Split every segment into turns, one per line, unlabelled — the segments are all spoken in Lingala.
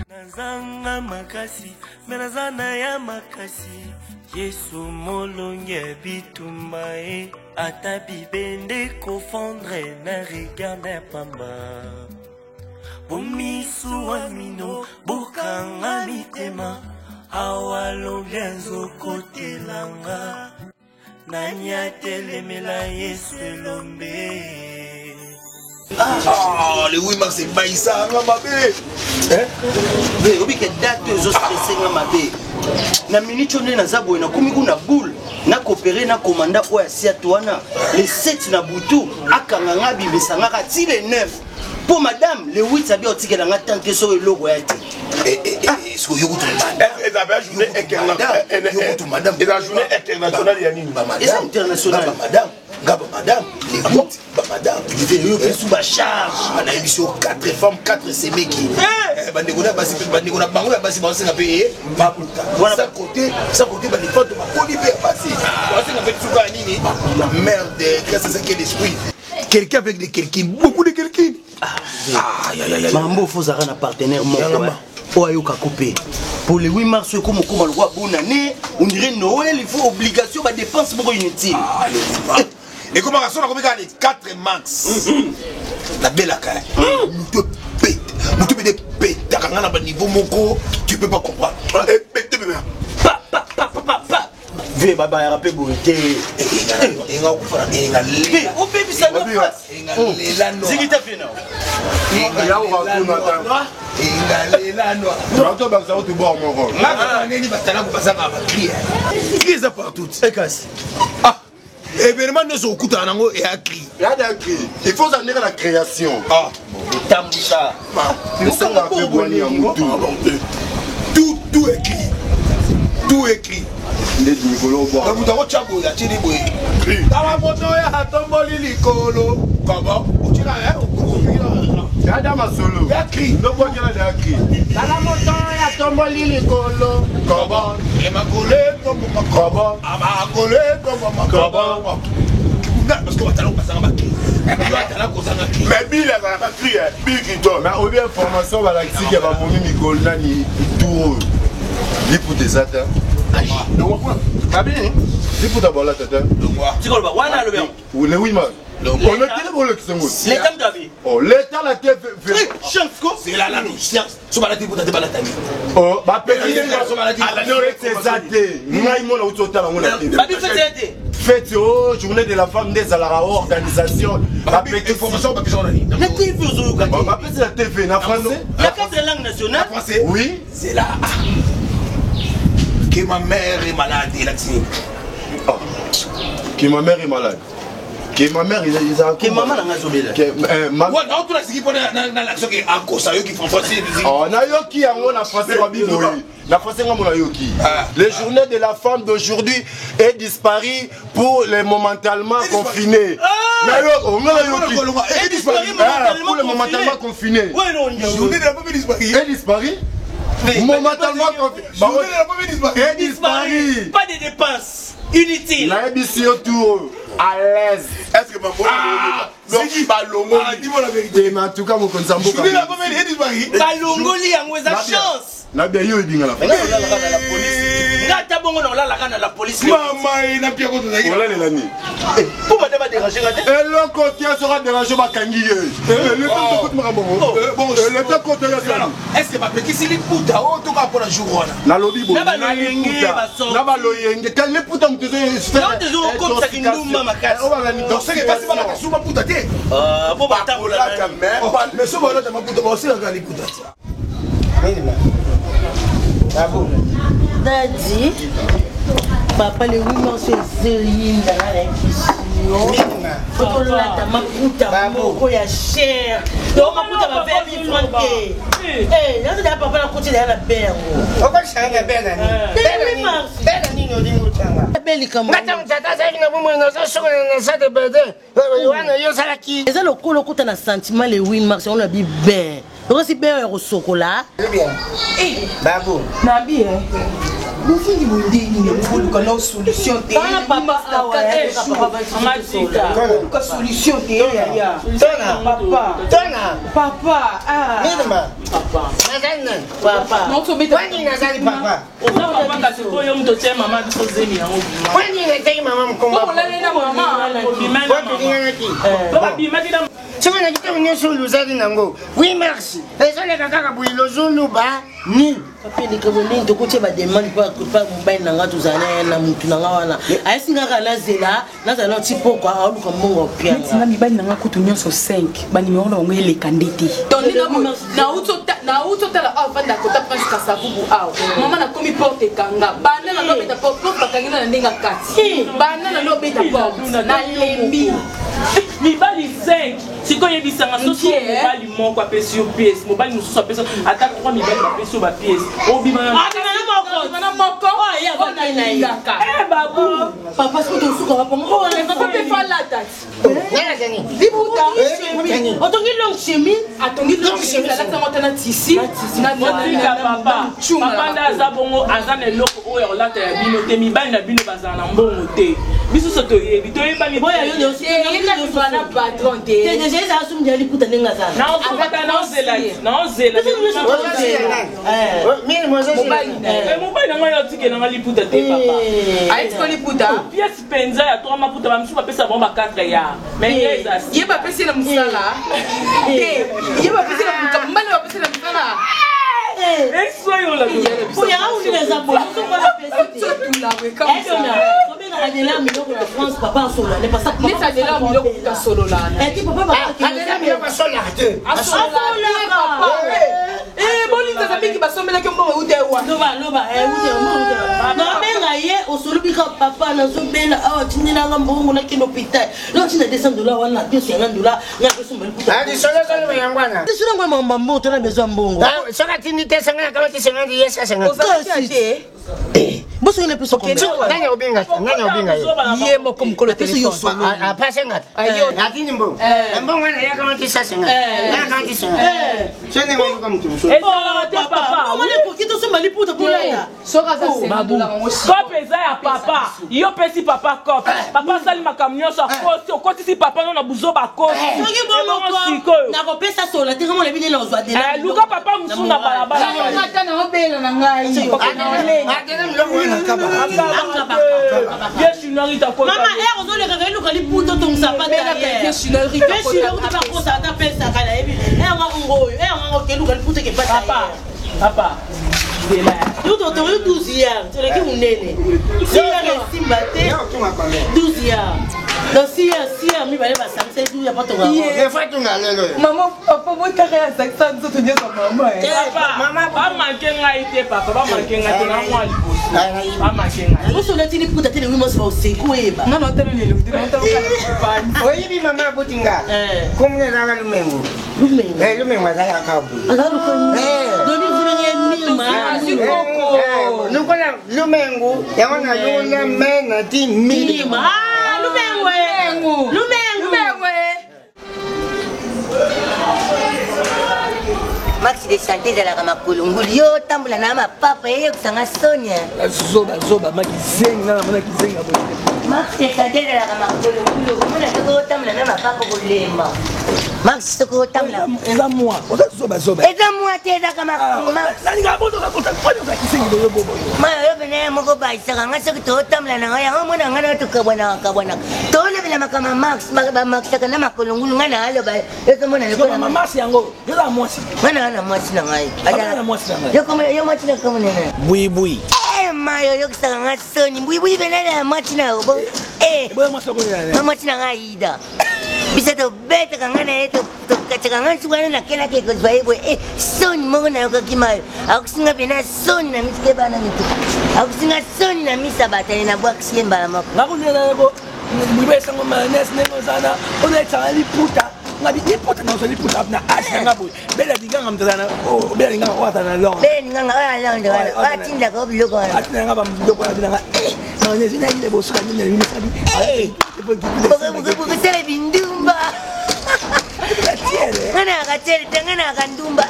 Nazanga makasi, menazana ya makasi. Yesu molonge bitumbae, ata bibende kofondre na regarde pamba. Bomisu amino, bokanga mitema, awalonge nzokotelanga. Nanya telemela Yesu lombe.
Ah, le oui, Max, c'est baïsa, mabé. Hein? Mais obi que date zo stressé mabé. Na minute on est na zabo na komiku na boule, na coopérer na commanda o ya siatwana. Les 7 na butu akanga bibisanga ka ti les 9. Pour madame, le 8 sabi otike na ngata ke so logo ya ti. Est-ce que yokutu madame?
Et la journée internationale.
Yokutu madame.
Et la journée internationale ya nini?
Et internationale madame. Gaba madame, les routes, madame, tu devais sous ma charge. On a émission 4 femmes, 4 séméki. Bandegona basi, bandegona bango ya basi bango payé. Voilà ça côté, les femmes de ma colibé basi. Basi na fait souka nini? La merde, qu'est-ce que c'est que l'esprit? Quelqu'un avec des quelqu'un, beaucoup de quelqu'un. Mambo faut ça un partenaire mon. Oh ayoka coupé. Pour le 8 mars comme on le voit bonne année, on dirait Noël, il faut obligation de dépenses beaucoup inutiles. Et comment on a combien 4 max. La belle caille. Nous te pète. Nous te pète. T'as un niveau moko, tu peux pas comprendre. Pète bébé. Pa. Viens baba ya rapé bourité. Enga kufara enga le. O baby ça va pas. Enga le la no. Zigita fina. Enga ya o va kuna. Enga le la no.
Toi ba ça tu boire mon rôle.
Là neni batala ko basanga ba crier. Qui ça partout. Ekas. Événement ne sont coûtés en ango et à cri.
Il faut amener à la création.
Ah, Tamboucha. Tout écrit. Tout écrit. Parce que tu as mais Bill n'a pas crié, Bill qui donne.
Mais au bien formation, va la critique va mourir Nicole Nani tout. Il pour des attentes.
Pas bien.
Il pour d'abord la tête.
Tu vois, on a le bien.
Ou le oui, man. On a tiré pour le qui s'est
l'état de la vie.
Oh, l'état la tête fait.
C'est là, science. Ce maladie pour te balader.
Oh, ma petite, c'est zaté. Nous avons la haute hauteur. Fête journée de la femme des Alara organisation. La petite
formation, ma petite
la TV, en français.
La 4 langues nationales. Français.
Oui.
C'est là. Que ma mère est malade et la clinique.
Que ma mère est malade. Que ma mère est a
que maman n'a pas là.
Que ma
ouais, non, tout là ce qui pose dans l'action qui à cause ça qui font français.
Oh, na yoki yango na français ba bi moyi. La français nga mona yoki. Les journées de la femme d'aujourd'hui est disparu pour les momentalement confinés. Na yo, on a yoki. Est disparu pour les momentalement confinés.
Ouais non, journée de la femme disparu.
Est disparu. Momentalement confinés. Est disparu.
Pas de dépenses inutiles.
La émission tour. À l'aise.
Est-ce que ma bonne Balongo dis-moi la vérité.
Mais en tout cas, mon consambo.
Je vais la première fois disparu. Balongo li yango eza chance.
Na bien yo binga la
police. Ngata bongo na la kana la police. Maman ina pia ko tozaki.
Voilà les lani.
Pour madame déranger ngate.
Et le côté sera dérangé ma kangi. Le temps de ma bongo. Bon, le temps côté là.
Est-ce que ma petit sili puta o to ka pour la jour wana.
Na lobi bo.
Na ba loyenge baso.
Na ba loyenge. Quand les puta mtezo faire.
Non tezo comme ça kindumba makasi. Donc c'est que passe pas la kasuma puta te. Bo batambola mais so ba la ma puta ba osira ka li puta.
Daddy, papa le 8 mars c'est linda la émission. Faut la ta makuta moko ya cher. Donc makuta va faire 1000 francs. Eh, là c'est papa la côté de la belle.
On va changer belle année.
Belle mars.
Belle année nous dit ça.
Belle comme.
Ngata mtata sasa na mumu na sasa na sasa de bede. Wana yo sala ki.
Et ça le coup na sentiment le 8 mars on a bien ben. Donc si ben au chocolat.
Bien. Eh, Babou.
Na bien. Bofundi mondeni ne boluka na solution te.
Tana papa awa ya
ka solution te ya. Papa ah.
Papa. Nazana.
papa.
Non to beta.
Wani nazali papa.
Oza papa kasi ko yo mto che mama biso zemi yango.
Wani nazali mama mkomba.
Ko lele na mama. Papa bimaki na
Chama na kitu nyesho luzali nango. Oui merci. Ezole kaka builo zulu ba ni.
Papa ni kabo ni to koche ba demande pa mobile na ngatu zana na mutu na ngawana. Ayisinga kala zela na zala tipo kwa aluka mbongo pia.
Tina mibali na ngakutu nyonso 5 ba numéro na ngele kanditi.
Toni na uto tala au vanda kota prince kasavubu au. Mama na komi porte kanga. Bana na lobeta porte bakangina na ndinga kati. Bana na lobeta porte na lembi. Mibali 5 siko yebisanga soso mobali moko apesi yo pièce mobali mosusu apesi ata 3 mibali bapesi yo bapièce obimana moko ya banainaka babu
papa siko tosuka bapongo
papa pe fala tati
Nana gani.
libuta
otongi long chemise
atongi long chemise alata mota na tisi na papa papa ndaza bongo aza na eloko oyo olata ya bino te mibali na bino bazala na mbongo te biso so toyebi toyeba mibali yo na patron te
déjà ça assume de l'écoute nenga sana
na okata na ozela
Mimi mwazo
mobali na ngayo tike na liputa te papa aiti ko liputa pièce penza ya 3 maputa ba msu bapesa bon ba 4 ya mais yeza ye ba pesi na musala te ye ba pesi na mukambali ba pesi na musala soyo la
pour ya ou les abonnés sont pas la pesi
tout la we comme ça
Adela miloko na France papa solo ne pas ça
papa Adela miloko ka solo la
et qui papa
Adela miloko solo te
papa boli ta zambi ki basomela ke mbongo ude wa
loba ude no menga ye osolubi ka papa na zobela awa tinina nga mbongo na kino hôpital no tina $200 wana $200 nga peso mbali puta
adi solo yangwana
solo ngwa mambo to na bezo mbongo
solo tinite sanga kama tisengandi yesa sanga
boso ne peso
nani obinga
ye moko mkolo telefone
apase ngata ayo atini mbongo mbongo na yaka kama tisanga na kama tisanga chene mbongo kama mtu
papa
omone kokito so mali puta kulanda
soka za $100 kope eza ya papa yo pesi papa kope papa sali makamnyoso akosi okotisi papa no na buzo bakosi
soki bomoko na kopesa sola te kama lebine na ozwa dela
luka papa musu na balabala
ngata na obela na ngai
adela mlongo na kaba
yesu nari ta ko
mama ero zo le kaka luka liputo tongsa pa ta
yesu nari ta ko
ta ko sa ta pesa kala ebi ngo ke luka liputo ke pata
papa dela
Tudo to 12 years, tu le ki unene. Sia le simbate. 12 years. No sia mi bale ba sanse tu ya pato ngao.
Ye fatu ngalelo.
Mama papa mo kare ya saksa nzo to nyeso mama Mama ba manke ngai te papa ba manke ngai te na mwa liposi. Ba manke ngai.
Mo so le tini puta tini wimo so sekueba.
Na no tele le luti na to ka pa.
Oyi bi mama butinga. Kumne na lumengu. Lumengu za kabu.
Doni zimenge mima.
Nukola lumengu yaona yule mena ti milima.
Lumengu.
Maxi de santé de la Ramakulunguli, yo tambula na mapapa ye kusanga Sonia.
Zoba makizenga na mwana kizenga boy.
Maxi de santé de la Ramakulunguli, mwana toko tambula na mapapa bolema. Maxi toko tambula.
Eza moi. Oza zoba.
Eza moi te da kama.
Nani ga boto ka kota kwa za kizenga yo bobo.
Ma yo bene moko ba isaka ngasa ko tambula na ngaya mwana ngana to kabona. To le bila makama Max taka na Makulunguli ngana halo ba. Eza mwana
ko mama Max yango. Eza moi.
Mana mwasi na ngai.
Ada mwasi na ngai.
Yo mwasi na kama nene.
Bui.
Mayo yo kusanga Soni. Bui benana mwasi na obo.
Boy mwasi ko nene.
Mwasi na ngai ida. Bisa to beta kangana eto to kachanga suwana na kena ke kozwaibo Soni mo na yo kakimayo. Akusinga bena Soni na mitike bana mitu. Akusinga Soni na misa batani na bwa kisemba mako.
Ngakunela ko mbibesa ngoma nes nengo sana. Ona tsali puta. Ngabi iputa na uzali puta na asha ngabo bela dinganga mtazana bela dinganga wata na long
bela dinganga wala ndo wala atinda ko biloko wala
atinda ngaba mbiloko wala dinanga na nezi na ile bosuka nyine ni sabi
buku sele bindumba ngana akatele ngana akandumba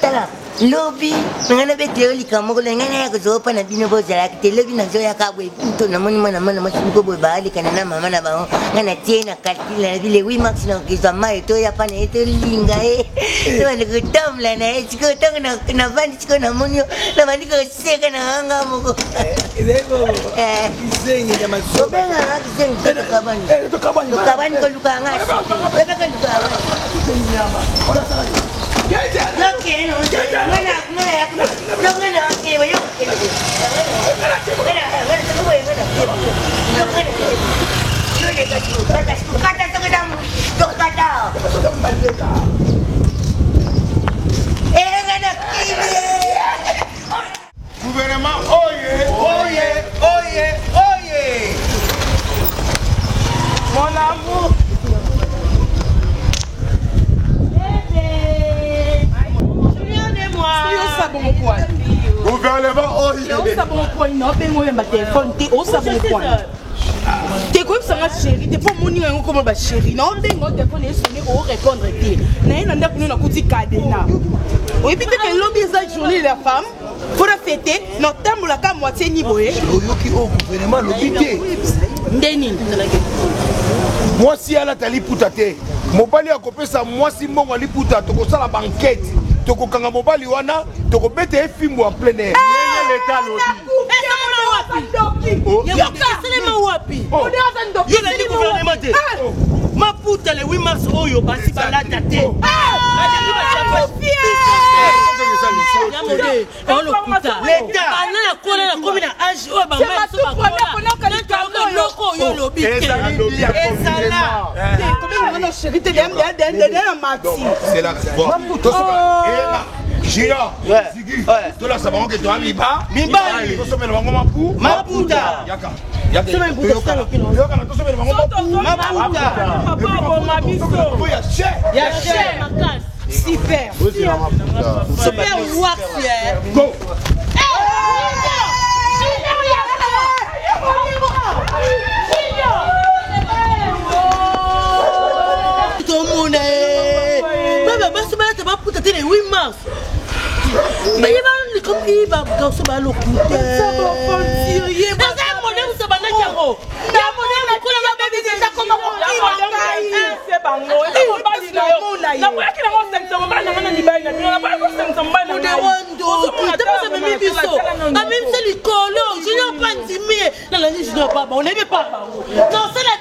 tala lobi ngana bete olika mokolo ngana yakuzopa na bino bozala kite lobi nazo yakabwe to na moni mana masiko boy baali kana na mama na ba ngana tiena katila na bile wi max na kizwa mai to ya pana eto linga to na kutamla na chiko to na vandi chiko na monio na vandi ko seka na hanga moko
Idego kisengi ya masoba
benga na kisengi to kabani ko luka ngasi bebe ko luka nyama okay no ngana okay wayo
Gouvernement, oye. Mon amour. Gouvernement, oye.
T'es quoi ça ma chérie, t'es pas mon numéro comme ma chérie. Non, t'es mon téléphone est sonné au répondre t'es. N'a n'a pas nous kuti cadena. Oui, puis que l'homme est la journée de la femme. Pour la fêter, notre temps la cam moitié niveau eh.
Oyoki au gouvernement l'obité.
Ndeni.
Moi si ala tali putate. Mobali akopesa moi si mbongo ali puta to ko sala banquette. To ko kanga mobali wana to ko bete efimbo en plein air. L'état lobi.
Ma puta le 8 mars oyo basi balata te.
C'est la Gina, Ziggy, tu la savons que tu as mis bas. Tu sommes le mamou ma puta. Yaka.
Super. Super wax hier.
Go.
Tout le monde est puta tele 8 mars. Mais il va comme il va gauche ba lo puta. Ça va fondir. Il va ça modèle ça ba na tiaro. Ya modèle ko la bébé ça comme
c'est bango. Na kwa kila mo senza mama na ngana nibaina. Na kwa ko senza mbana.
de wando. Tu pas ça même biso. A même c'est le colo. Je n'ai pas intimé. Non, je ne dois pas. On n'aime pas. Non, c'est la